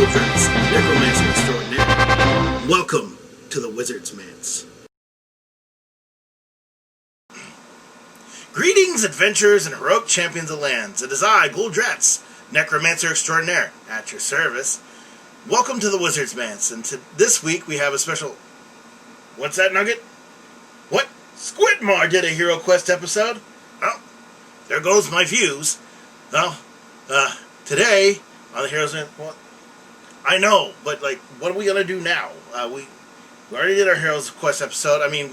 Wizards, Necromancer Extraordinaire. Welcome to the Wizard Manse. Greetings, adventurers and heroic champions of lands. It is I, Guldretz, Necromancer Extraordinaire, at your service. Welcome to the Wizard Manse, and this week we have a special... What's that, Nugget? What? Squidmar did a Hero Quest episode? Oh, there goes my views. Well, today on the Heroes... Well, I know, but, like, what are we going to do now? We already did our Heroes Quest episode. I mean,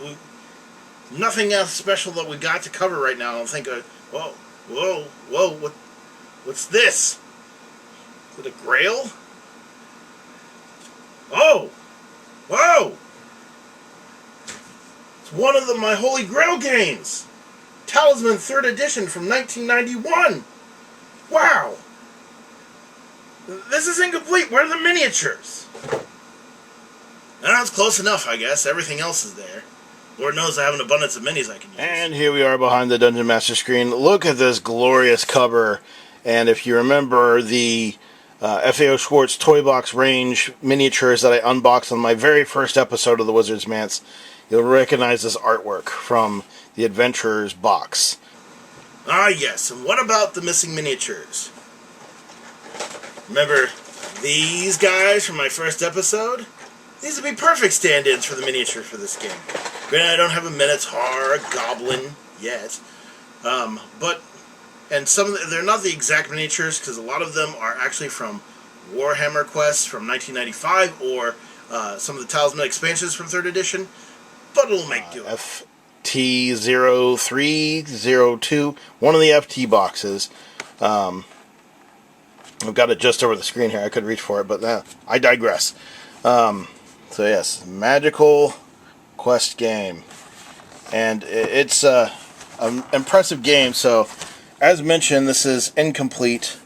nothing else special that we got to cover right now. I don't think... Whoa, what's this? Is it a grail? Oh! Whoa! It's one of my Holy Grail games! Talisman 3rd edition from 1991! Wow! This is incomplete. Where are the miniatures? That's close enough, I guess. Everything else is there. Lord knows I have an abundance of minis I can use. And here we are behind the Dungeon Master screen. Look at this glorious cover. And if you remember the FAO Schwartz Toy Box range miniatures that I unboxed on my very first episode of the Wizard's Manse, you'll recognize this artwork from the Adventurers box. Ah, yes. And what about the missing miniatures? Remember these guys from my first episode? These would be perfect stand-ins for the miniatures for this game. Granted, I don't have a Minotaur, a Goblin yet, and they're not the exact miniatures because a lot of them are actually from Warhammer quests from 1995 or some of the Talisman expansions from 3rd edition, but it'll make do. FT0302, one of the FT boxes. I've got it just over the screen here. I could reach for it, but I digress. So yes, magical quest game, and it's an impressive game. So, as mentioned, this is incomplete.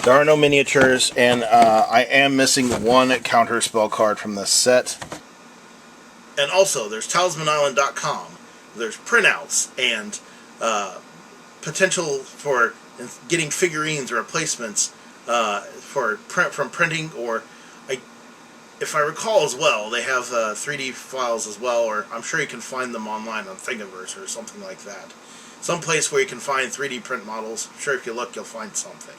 There are no miniatures, and I am missing one counter spell card from this set. And also, there's TalismanIsland.com. There's printouts and potential for getting figurines or replacements from printing, or if I recall as well, they have 3D files as well, or I'm sure you can find them online on Thingiverse or something like that. Some place where you can find 3D print models. I'm sure if you look, you'll find something.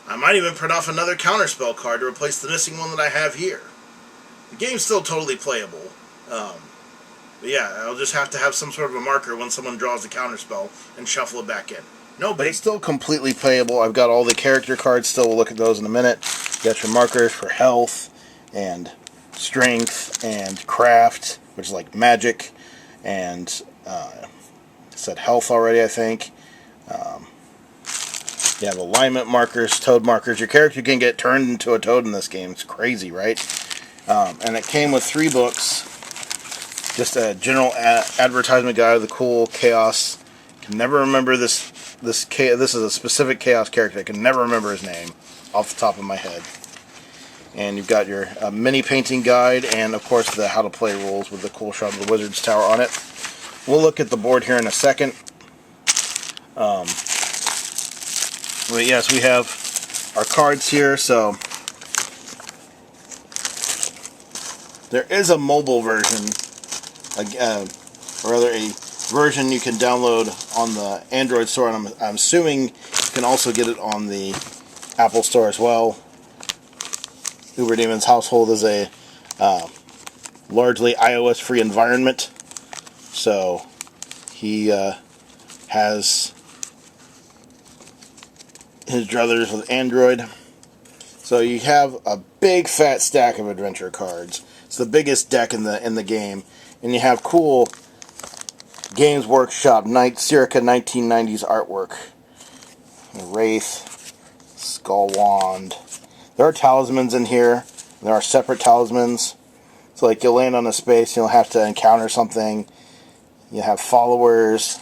I might even print off another counterspell card to replace the missing one that I have here. The game's still totally playable. But yeah, I'll just have to have some sort of a marker when someone draws a counterspell and shuffle it back in. No, but it's still completely playable. I've got all the character cards still. We'll look at those in a minute. You got your markers for health and strength and craft, which is like magic, and said health already, I think. You have alignment markers, toad markers. Your character can get turned into a toad in this game. It's crazy, right? And it came with 3 books. Just a general advertisement guide of the cool chaos. Can never remember this. This is a specific chaos character. I can never remember his name off the top of my head. And you've got your mini painting guide, and of course the how to play rules with the cool shot of the Wizard's Tower on it. We'll look at the board here in a second. But yes, we have our cards here. So there is a mobile version, or rather a version you can download on the Android store, and I'm assuming you can also get it on the Apple store as well. Uberdemon's household is a largely iOS-free environment, so he has his druthers with Android. So you have a big fat stack of adventure cards. It's the biggest deck in the game, and you have cool Games Workshop circa 1990s artwork. Wraith, Skull Wand. There are talismans in here. There are separate talismans. So like you'll land on a space, you'll have to encounter something. You have followers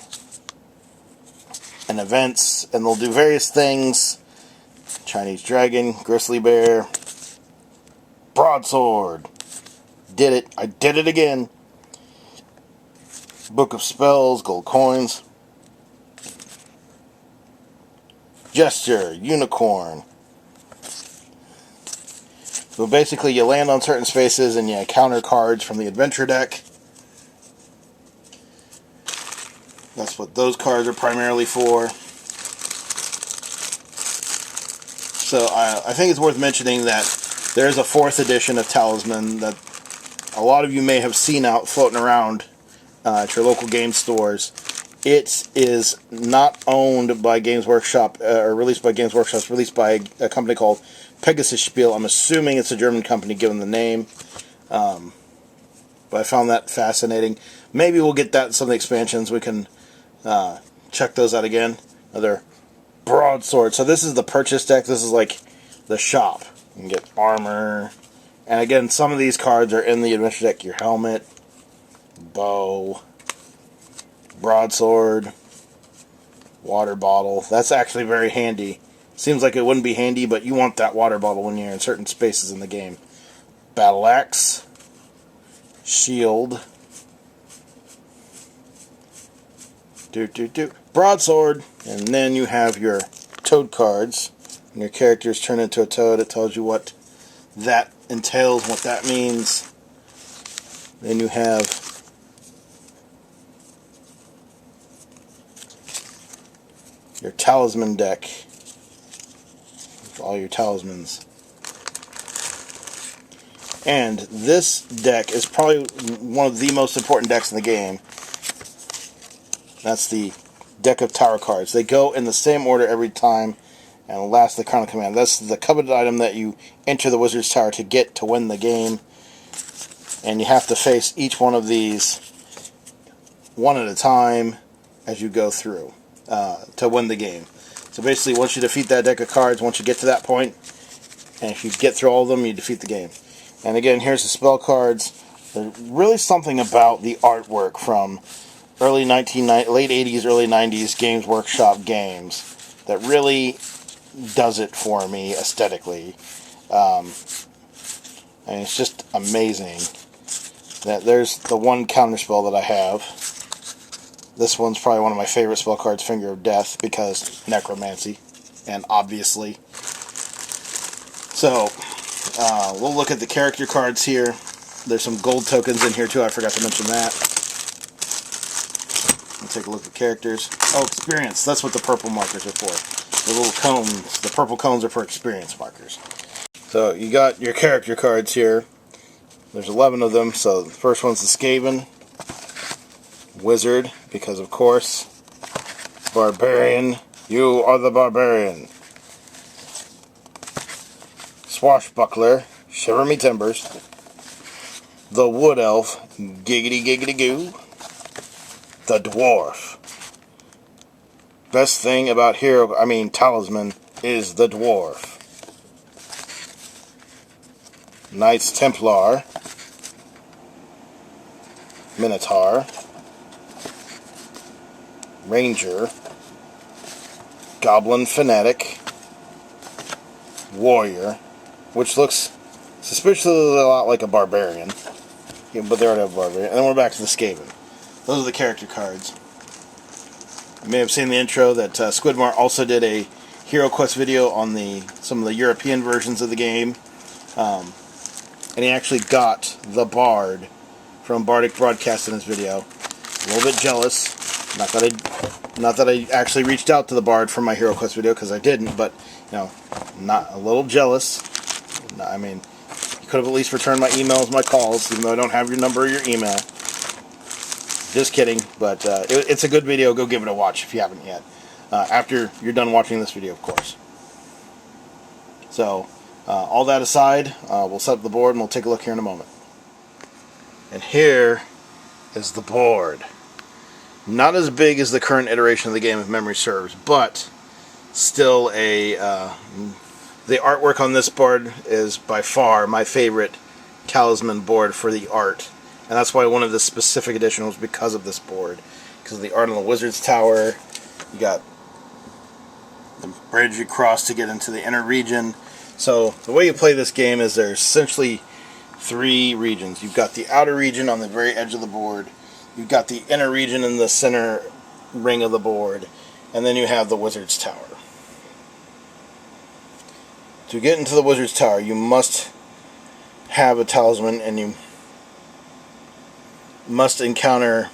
and events, and they'll do various things. Chinese Dragon, Grizzly Bear, Broadsword. Did it. I did it again. Book of Spells, Gold Coins. Gesture, Unicorn. So basically you land on certain spaces and you encounter cards from the adventure deck. That's what those cards are primarily for. So I think it's worth mentioning that there's a 4th edition of Talisman that a lot of you may have seen out floating around at your local game stores. It is not owned by Games Workshop, or released by Games Workshop. It's released by a company called Pegasus Spiel. I'm assuming it's a German company given the name. But I found that fascinating. Maybe we'll get that in some of the expansions. We can check those out again. Another broadsword. So this is the purchase deck. This is like the shop. You can get armor. And again, some of these cards are in the adventure deck. Your helmet, bow, broadsword, water bottle. That's actually very handy. Seems like it wouldn't be handy, but you want that water bottle when you're in certain spaces in the game. Battle axe, shield, broadsword, and then you have your toad cards. When your characters turn into a toad, it tells you what that entails, what that means. Then you have your talisman deck with all your talismans. And this deck is probably one of the most important decks in the game. That's the deck of tower cards. They go in the same order every time, and last the Crown of Command. That's the coveted item that you enter the Wizard's Tower to get to win the game. And you have to face each one of these one at a time as you go through to win the game. So basically, once you defeat that deck of cards, once you get to that point, and if you get through all of them, you defeat the game. And again, here's the spell cards. There's really something about the artwork from late 80s, early 90s Games Workshop games that really does it for me aesthetically. And it's just amazing. That there's the one counterspell that I have. This one's probably one of my favorite spell cards, Finger of Death, because necromancy, and obviously. So, we'll look at the character cards here. There's some gold tokens in here too, I forgot to mention that. We'll take a look at characters. Oh, experience, that's what the purple markers are for. The little cones, the purple cones are for experience markers. So, you got your character cards here. There's 11 of them, so the first one's the SKAVEN. Wizard, because of course. Barbarian, you are the barbarian. Swashbuckler, shiver me timbers. The wood elf, giggity giggity goo. The dwarf. Best thing about Talisman is the dwarf. Knights Templar, Minotaur, Ranger, Goblin Fanatic, Warrior, which looks suspiciously a lot like a Barbarian, yeah, but they already have a Barbarian. And then we're back to the SKAVEN. Those are the character cards. You may have seen the intro that Squidmar also did a Hero Quest video on some of the European versions of the game. And he actually got the Bard from Bardic Broadcast in his video. A little bit jealous. Not that I actually reached out to the Bard from my Hero Quest video, because I didn't, but, not a little jealous. I mean, you could have at least returned my emails, my calls, even though I don't have your number or your email. Just kidding, but it's a good video. Go give it a watch if you haven't yet. After you're done watching this video, of course. So, all that aside, we'll set up the board and we'll take a look here in a moment. And here is the board. Not as big as the current iteration of the game, if memory serves, but still the artwork on this board is by far my favorite Talisman board for the art. And that's why I wanted this specific edition, was because of this board. Because of the art on the Wizard's Tower. You got the bridge you cross to get into the inner region. So the way you play this game is there's essentially 3 regions. You've got the outer region on the very edge of the board. You've got the inner region in the center ring of the board. And then you have the Wizard's Tower. To get into the Wizard's Tower, you must have a talisman, and you must encounter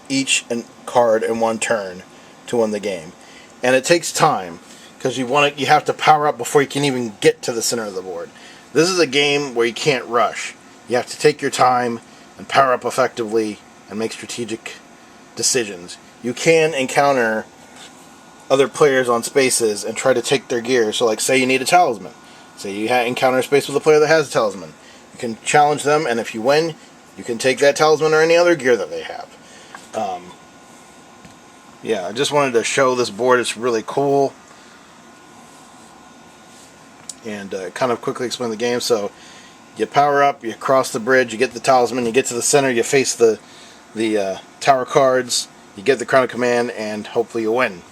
each card in one turn to win the game. And it takes time, because you have to power up before you can even get to the center of the board. This is a game where you can't rush. You have to take your time and power up effectively and make strategic decisions. You can encounter other players on spaces and try to take their gear. So, like, say you need a talisman. Say you encounter a space with a player that has a talisman. You can challenge them, and if you win, you can take that talisman or any other gear that they have. Yeah, I just wanted to show this board. It's really cool. And kind of quickly explain the game. So, you power up, you cross the bridge, you get the talisman, you get to the center, you face the tower cards, you get the Crown of Command, and hopefully you win.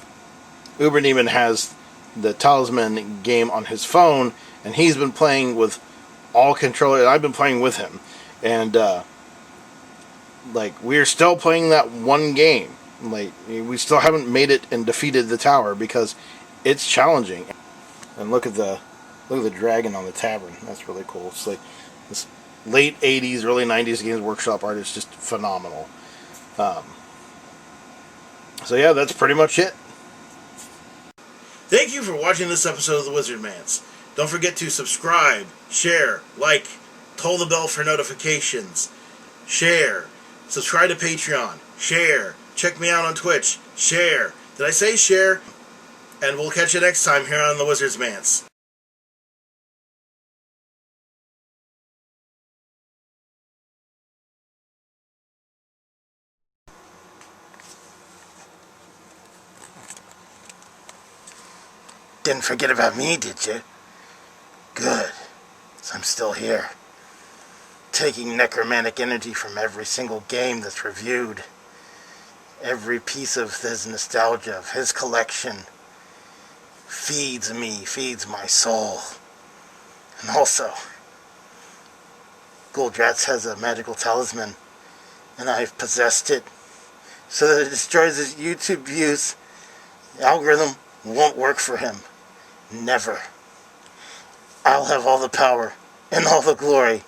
Uberdemon has the Talisman game on his phone, and he's been playing with all controllers. I've been playing with him, and like, we're still playing that one game. Like, we still haven't made it and defeated the tower because it's challenging. And look at the dragon on the tavern. That's really cool. It's like this late 80s, early 90s Games Workshop art is just phenomenal. So yeah, that's pretty much it. Thank you for watching this episode of the Wizard Manse. Don't forget to subscribe, share, like, toll the bell for notifications, share, subscribe to Patreon, share, check me out on Twitch, share. Did I say share? And we'll catch you next time here on the Wizard's Manse. Didn't forget about me, did you? Good. So I'm still here. Taking necromantic energy from every single game that's reviewed. Every piece of his nostalgia, of his collection, feeds me, feeds my soul. And also, Goldrats has a magical talisman, and I've possessed it so that it destroys his YouTube views. The algorithm won't work for him. Never. I'll have all the power and all the glory.